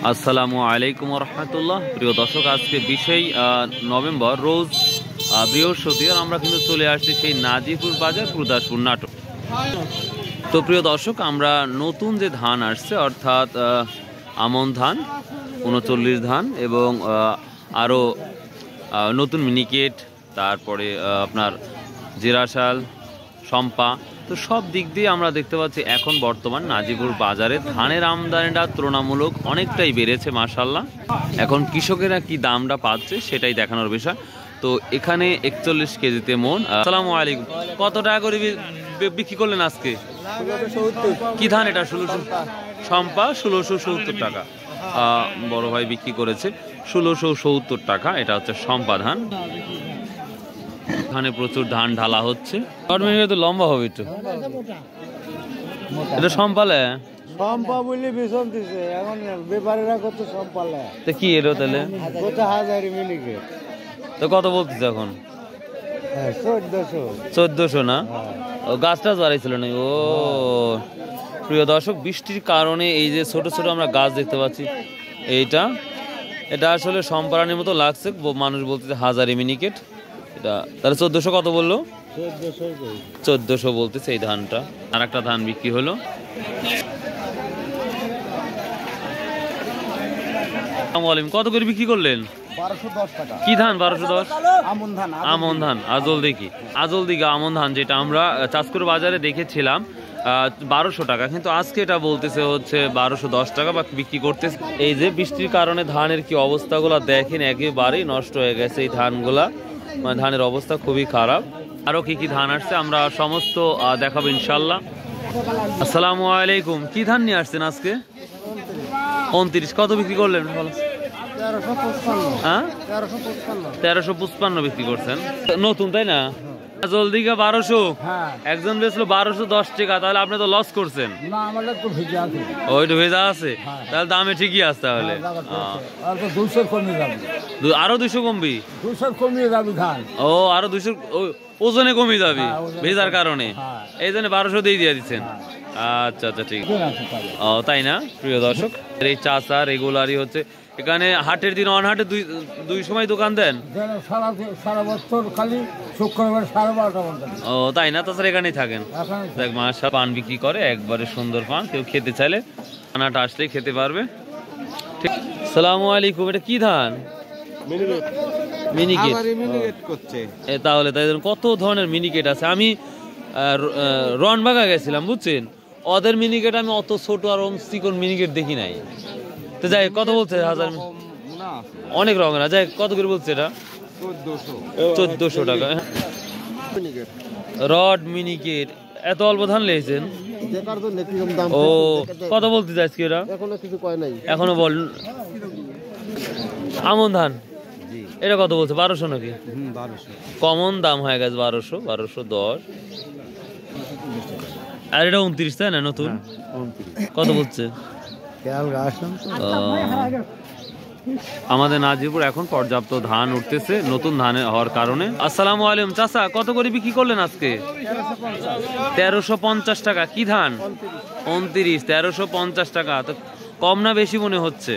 আসসালামু আলাইকুম রহমতুল্লাহ। প্রিয় দর্শক, আজকে 20 নভেম্বর রোজ বৃহস্পতিবার আমরা কিন্তু চলে আসছি সেই নাজিপুর বাজার গুরুদাসপুর নাটক। তো প্রিয় দর্শক, আমরা নতুন যে ধান আসছে অর্থাৎ আমন ধান 39 ধান এবং আরও নতুন মিনিকেট, তারপরে আপনার জেরাশাল, শম্পা, তো সব দিক দিয়ে আমরা দেখতে পাচ্ছি এখন বর্তমান নাজিপুর বাজারে ধানের আমদানিটা তুলনামূলক অনেকটাই বেড়েছে মাশাআল্লাহ। এখন কৃষকেরা কি দামটা পাচ্ছে সেটাই দেখানোর বিষয়। তো এখানে 41 কেজিতে মন। আসসালামু আলাইকুম, কত টাকা করে বিক্রি করলেন আজকে? কি ধান এটা? 1600 শম্পা, 1670 টাকা বড় ভাই বিক্রি করেছে। 1670 টাকা, এটা হচ্ছে শম্পা ধান। এখানে প্রচুর ধান ঢালা হচ্ছে। তো লম্বা হবে একটু, এটা সম্পালে সম্পা বলে বেতন দিছে, এখন ব্যাপারীরা কত সম্পালে তো কি এলো তাহলে কত হাজার মিনিকেট, তো কত বলতেছে এখন? 1400 না? ও গাছটা বাড়াইছিল না। ও প্রিয় দর্শক, বৃষ্টির কারণে এই যে ছোট ছোট আমরা গাছ দেখতে পাচ্ছি, এটা আসলে সম্পারানির মতো লাগছে। মানুষ বলতেছে হাজারি মিনিকেট। এটা তাহলে 1400 কত বললো? 1400 বলতেছে এই ধানটা। আর একটা ধান বিক্রি হলো। কত করে বিক্রি করলেন? 1210 টাকা। কি ধান 1210? আমন ধান। আমন ধান, আজল দিঘি আমন ধান, যেটা আমরা চাঁদপুর বাজারে দেখেছিলাম 1200 টাকা, কিন্তু আজকে এটা বলতেছে হচ্ছে 1210 টাকা বা বিক্রি করতেছে। এই যে বৃষ্টির কারণে ধানের কি অবস্থাগুলো দেখেন, একেবারেই নষ্ট হয়ে গেছে এই ধানগুলা, মানে ধানের অবস্থা খুবই খারাপ। আরো কি কি ধান আসছে আমরা সমস্ত দেখাবো ইনশাল্লাহ। আসসালামু আলাইকুম, কি ধান নিয়ে আসছেন আজকে? 29। কত বিক্রি করলেন? বলো। 1355 বিক্রি করছেন। নতুন তাই না? জলদি 1200, একজন বেচলো 1210 টাকা, তাহলে আপনি তো লস করছেন। ওইটা ভেজা আছে, তাহলে দামে ঠিকই আছে। তাহলে আরো 200 কমবি? ও আরো 200 ওজনে কমে যাবে ভেজার কারণে, এই জন্য 1200 দিয়ে দিচ্ছেন। আচ্ছা আচ্ছা, ঠিক। ও তাই না? প্রিয় দর্শক, এই চাচা রেগুলারই হচ্ছে এখানে হাটের দিন অন হাটে দুই সময় দোকান দেন? সারা বছর খালি শুক্রবার 12:30। ও তাই না? তাছাড়া এখানেই থাকেন? দেখ মাসা পান বিক্রি করে, একবারে সুন্দর পান, কেউ খেতে চাইলে খানাটা আসলেই খেতে পারবে। ঠিক। সালামু আলাইকুম, এটা কি ধান? মিনিকেট করছে। তাহলে তাই কত ধরনের মিনিকেট আছে। আমি রনবাগা গেছিলাম, বুঝছেন, ওদের মিনিকেট আমি অত ছোট আর চিকন মিনিকেট দেখি নাই। তো যাই, কত বলছে? হাজার অনেক রঙের। যাই, কত করে বলছে এটা? 1400 টাকা। রড মিনিকেট, এত অল্প ধান লেগেছেন? ও কত বলতে চাইছি এরা? এখনো বল। আমন ধান এটা কত বলছে? 1200 নাকি? কমন দাম হয়ে গেছে 1210। আর এটা 29 তাই না? নতুন কত বলছে? আমাদের নাজিপুর এখন পর্যাপ্ত ধান উঠতেছে নতুন ধান হওয়ার কারণে। আসসালামু আলাইকুম চাচা, কত করে বিক্রি করলেন আজকে? 1350 টাকা। কি ধান? 29। 1350 টাকা, তো কম না বেশি মনে হচ্ছে?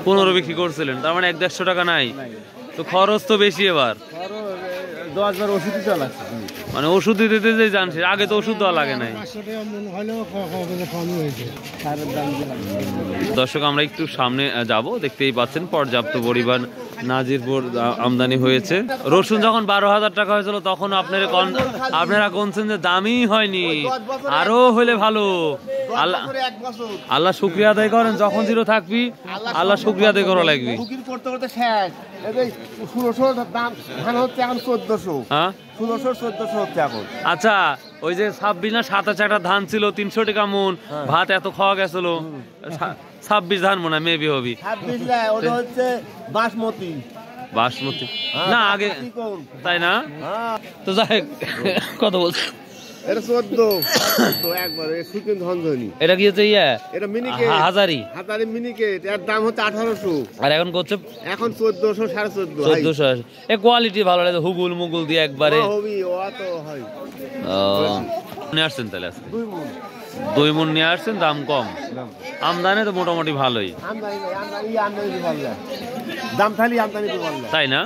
15 বিক্রি করছিলেন, তার মানে 150 টাকা নাই। তো খরচ তো বেশি এবার। মানে ওষুধ দিতে যে জানছে, আগে তো ওষুধ দেওয়া লাগে নাই। দর্শক, আমরা একটু সামনে যাব, দেখতেই পাচ্ছেন পর্যাপ্ত পরিমাণ নাজিরপুর আমদানি হয়েছে। রসুন যখন 12,000 টাকা হয়েছিল তখন আপনারা কোনছেন যে দামই হয়নি, আরো হলে ভালো। আল্লাহ শুক্রিয়া আদায় করেন, যখন জিরো থাকবি আল্লাহ শুক্রিয়া আদায় করা লাগবে। আচ্ছা, ওই যে 26 না 27 একটা ধান ছিল 300 টাকা মন, ভাত এত খাওয়া গেছিল। 26 ধান মনে হয় মেবি হবি। বাসমতি না আগে, তাই না? তো যাই, কত বলছে? এটা কি হচ্ছে? হাজারি মিনিকেট, এর দাম হচ্ছে 1800। আর এখন করছে এখন 1400, 1450। এ কোয়ালিটি ভালো লাগে, হুগুল মুগুল দিয়ে একবারে। আসছেন তাহলে? 2 মণ নিয়ে আসছেন, দাম কম। আমদানি তো মোটামুটি ভালোই, দাম খালি আমদানি তাই না?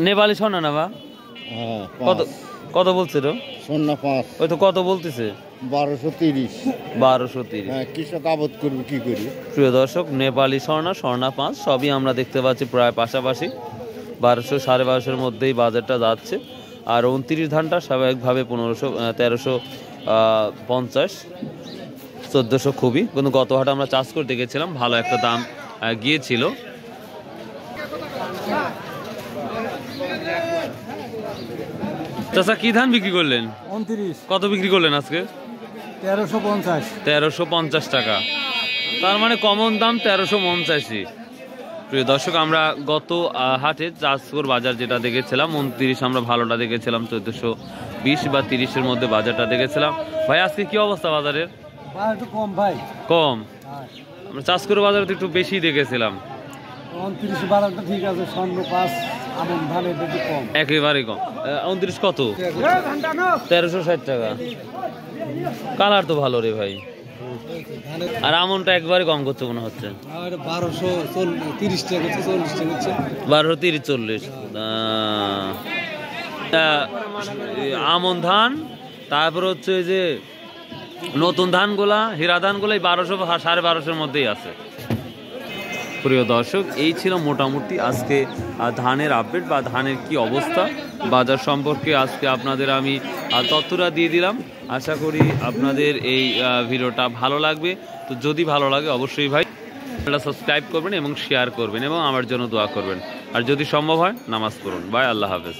নেপালি সোনা না বা কত কত বলছে তো? সোনা 5 ওই তো কত বলতেছে? 1230। 1230। হ্যাঁ, কৃষক আবাদ করবে কি করি। প্রিয় দর্শক, নেপালি স্বর্ণা 5 সবই আমরা দেখতে পাচ্ছি প্রায় পাশাপাশি। 1200 1250-এর মধ্যেই বাজারটা যাচ্ছে। আর 29 ধানটা স্বাভাবিকভাবে 1350, 1400 খুবই, কিন্তু গত হাটে আমরা চাষ করতে গেছিলাম, ভালো একটা দাম গিয়েছিল। চাচা কি ধান বিক্রি করলেন? 29। কত বিক্রি করলেন আজকে? 1350। 1350 টাকা, তার মানে কমন দাম 1350। প্রিয় দর্শক, আমরা গত হাটে চাষকর বাজার যেটা দেখেছিলাম 29, আমরা ভালোটা দেখেছিলাম 1420 বা 30-এর মধ্যে বাজারটা দেখেছিলাম। ভাই আজকে কি অবস্থা বাজারের? একটু কম ভাই, কম। আমরা চাষকর বাজারে তো একটু বেশি দেখেছিলাম। 29 12টা ঠিক আছে, স্বর্ণ 5 আমন ধান এটা একটু কম, একেবারে কম। 29 কত? 1360 টাকা। কালার তো ভালো রে ভাই, আর আমনটা একবারে কম করছে মনে হচ্ছে। 1230 টাকা হচ্ছে, 40 টাকা হচ্ছে। 1230 40। আমন ধান, তারপর হচ্ছে যে নতুন ধানগুলা, হীরা ধানগুলো 1200 1250-এর মধ্যেই আছে। প্রিয় দর্শক, এই ছিল মোটামুটি আজকে ধানের আপডেট বা ধানের কি অবস্থা বাজার সম্পর্কে আজকে আপনাদের আমি তথ্যটা দিয়ে দিলাম। আশা করি আপনাদের এই ভিডিওটা ভালো লাগবে। তো যদি ভালো লাগে অবশ্যই ভাই সাবস্ক্রাইব করবেন এবং শেয়ার করবেন এবং আমার জন্য দোয়া করবেন। আর যদি সম্ভব হয় নামাজ পড়ুন। বাই, আল্লাহ হাফেজ।